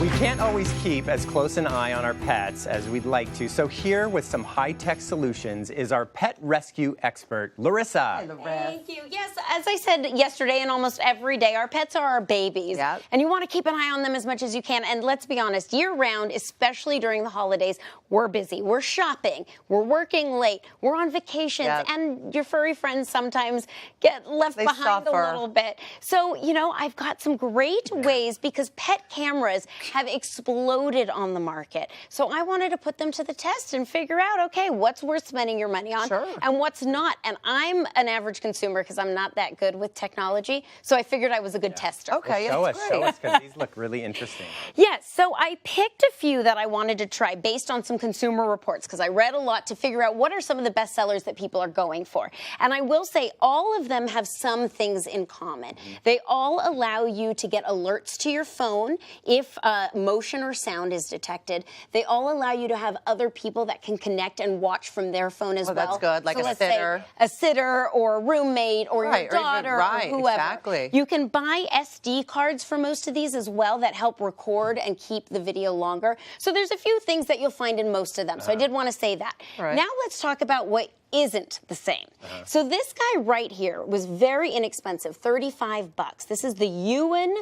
We can't always keep as close an eye on our pets as we'd like to, so here with some high-tech solutions is our pet rescue expert, Larissa. Hi, Larissa. Thank you. Yes, as I said yesterday and almost every day, our pets are our babies. Yep. And you want to keep an eye on them as much as you can. And let's be honest, year-round, especially during the holidays, we're busy. We're shopping. We're working late. We're on vacations. Yep. And your furry friends sometimes get left behind suffer a little bit. So, you know, I've got some great ways because pet cameras have exploded on the market. So I wanted to put them to the test and figure out, okay, what's worth spending your money on and what's not. And I'm an average consumer because I'm not that good with technology. So I figured I was a good tester. Okay, Well, that's show great. us, because these look really interesting. Yes, so I picked a few that I wanted to try based on some consumer reports because I read a lot to figure out what are some of the best sellers that people are going for. And I will say all of them have some things in common. They all allow you to get alerts to your phone if motion or sound is detected. They all allow you to have other people that can connect and watch from their phone as well. That's good, like so a let's sitter. Say a sitter or a roommate or Right, your or even- daughter right, or whoever. exactly. You can buy SD cards for most of these as well that help record and keep the video longer. So there's a few things that you'll find in most of them. So I did want to say that. Right. Now let's talk about what isn't the same. So this guy right here was very inexpensive, 35 bucks. This is the Ewan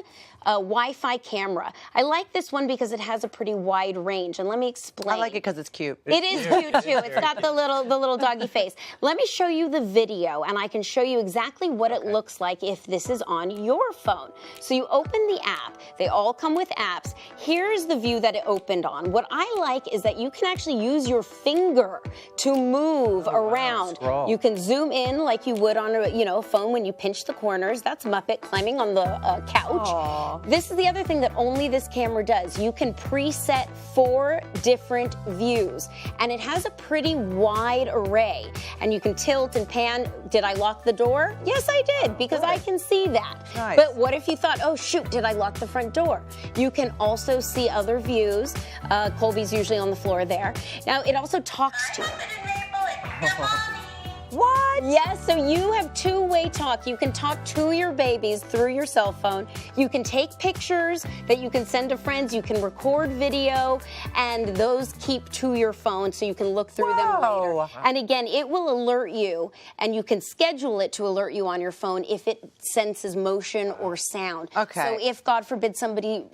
Wi-Fi camera. I like this one because it has a pretty wide range, and let me explain. I like it because it's cute. It is cute too. It's got the little doggy face. Let me show you the video, and I can show you exactly what it looks like if this is on your phone. So you open the app. They all come with apps. Here's the view that it opened on. What I like is that you can actually use your finger to move around. Scroll. You can zoom in like you would on a phone when you pinch the corners. That's Muppet climbing on the couch. Aww. This is the other thing that only this camera does. You can preset 4 different views, and it has a pretty wide array. And you can tilt and pan. Did I lock the door? Yes, I did, because I can see that. Nice. But what if you thought, oh, shoot, did I lock the front door? You can also see other views. Colby's usually on the floor there. Now, it also talks to you. What? Yes, so you have two-way talk. You can talk to your babies through your cell phone. You can take pictures that you can send to friends. You can record video, and those keep to your phone so you can look through them later. And again, it will alert you, and you can schedule it to alert you on your phone if it senses motion or sound. Okay. So if, God forbid, somebody,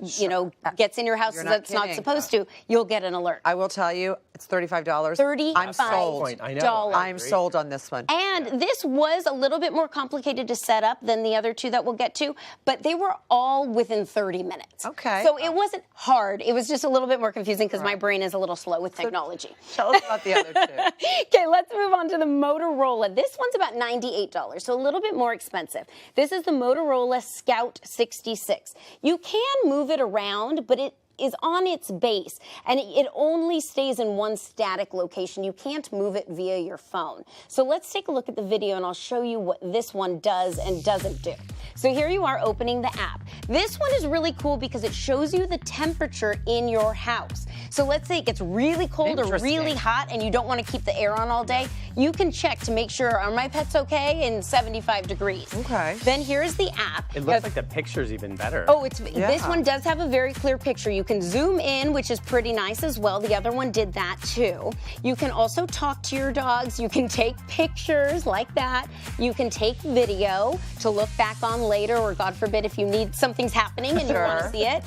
gets in your house You're not that's not kidding. supposed to, you'll get an alert. I will tell you, it's $35. $35. I'm sold. I know. I'm sold on this one. And this was a little bit more complicated to set up than the other two that we'll get to, but they were all within 30 minutes. Okay. So it wasn't hard. It was just a little bit more confusing because my brain is a little slow with technology. Tell us about the other two. Okay, let's move on to the Motorola. This one's about $98, so a little bit more expensive. This is the Motorola Scout 66. You can move it around, but it is on its base, and it only stays in one static location. You can't move it via your phone. So let's take a look at the video, and I'll show you what this one does and doesn't do. So here you are opening the app. This one is really cool because it shows you the temperature in your house. So let's say it gets really cold or really hot and you don't want to keep the air on all day. You can check to make sure, are my pets okay in 75 degrees? Okay. Then here's the app. It looks like the picture's even better. Oh, this one does have a very clear picture. You can zoom in, which is pretty nice as well. The other one did that too. You can also talk to your dogs. You can take pictures like that. You can take video to look back on later, or God forbid if you need something's happening and you want to see it.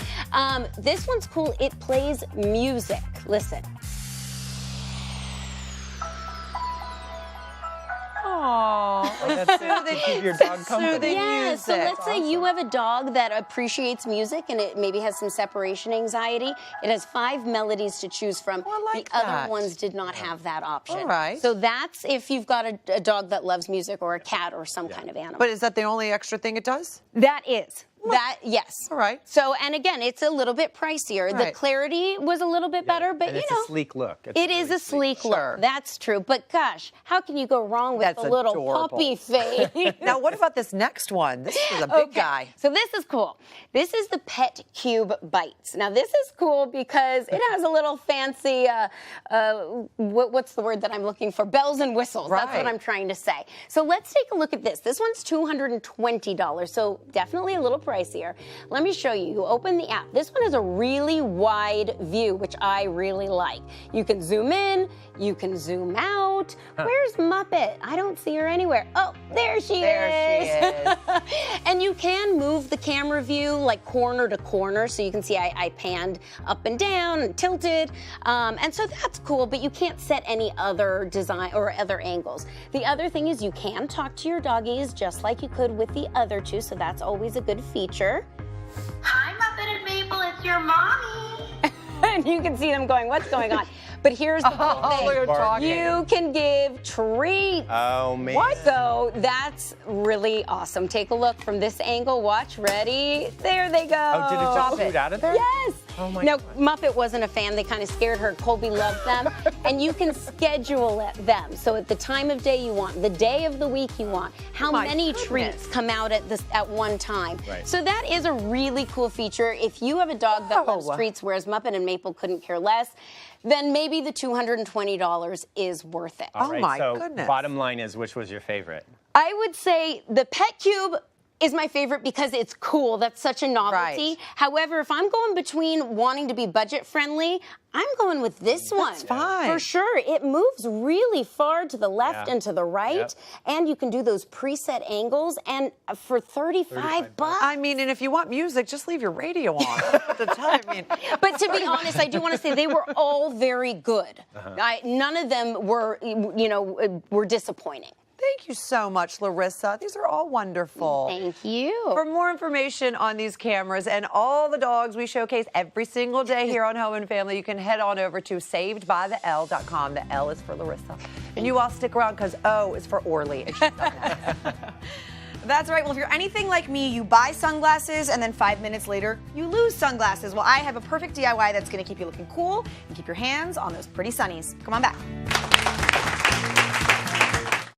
This one's cool. It plays music. Listen. Aww. That's it. Keep your dog company. Yeah, so music. let's say you have a dog that appreciates music and it maybe has some separation anxiety. It has 5 melodies to choose from. Oh, I like the other that. ones did not have that option. All right. So that's if you've got a dog that loves music or a cat or some kind of animal. But is that the only extra thing it does? That is. Yes. All right. So, and again, it's a little bit pricier. The Right. clarity was a little bit better, but and you it's know. a sleek look. It is a sleek look. That's true. But gosh, how can you go wrong with That's the little adorable. puppy face? Now, what about this next one? This is a big guy. So this is cool. This is the Pet Cube Bites. Now this is cool because it has a little fancy, what's the word that I'm looking for? Bells and whistles. That's what Right. I'm trying to say. So let's take a look at this. This one's $220, so definitely a little pricey. pricier. Let me show you. You open the app. This one has a really wide view, which I really like. You can zoom in, you can zoom out. Where's Muppet? I don't see her anywhere. Oh, there she is. And you can move the camera view like corner to corner, so you can see I panned up and down and tilted. And so that's cool, but you can't set any other design or other angles. The other thing is you can talk to your doggies just like you could with the other two, so that's always a good feature. Hi, Muppet and Maple, it's your mommy. And you can see them going, what's going on? But here's the cool thing. They're talking. You can give treats. Oh, man. What? So that's really awesome. Take a look from this angle. Watch. Ready? There they go. Oh, did it just shoot out of there? Yes. Oh my Now, God. Muppet wasn't a fan. They kind of scared her. Colby loved them. And you can schedule them. So at the time of day you want, the day of the week you want, how My many goodness. treats come out at one time. Right. So that is a really cool feature. If you have a dog that loves Oh. treats, whereas Muppet and Maple couldn't care less, then maybe the $220 is worth it. All Oh, right, my so goodness. bottom line is, which was your favorite? I would say the Pet Cube is my favorite because it's cool. That's such a novelty. Right. However, if I'm going between wanting to be budget friendly, I'm going with this one. That's fine. For sure. It moves really far to the left Yeah. and to the right. Yep. And you can do those preset angles. And for 35 bucks. I mean, and if you want music, just leave your radio on. At the time, I mean, But to be honest, I do want to say they were all very good. None of them were, were disappointing. thank you so much, Larissa. These are all wonderful. Thank you. For more information on these cameras and all the dogs we showcase every single day here on Home and Family, you can head on over to savedbythel.com. The L is for Larissa. And you all stick around because O is for Orly. And she's up next. That's right. Well, if you're anything like me, you buy sunglasses and then 5 minutes later, you lose sunglasses. Well, I have a perfect DIY that's going to keep you looking cool and keep your hands on those pretty sunnies. Come on back.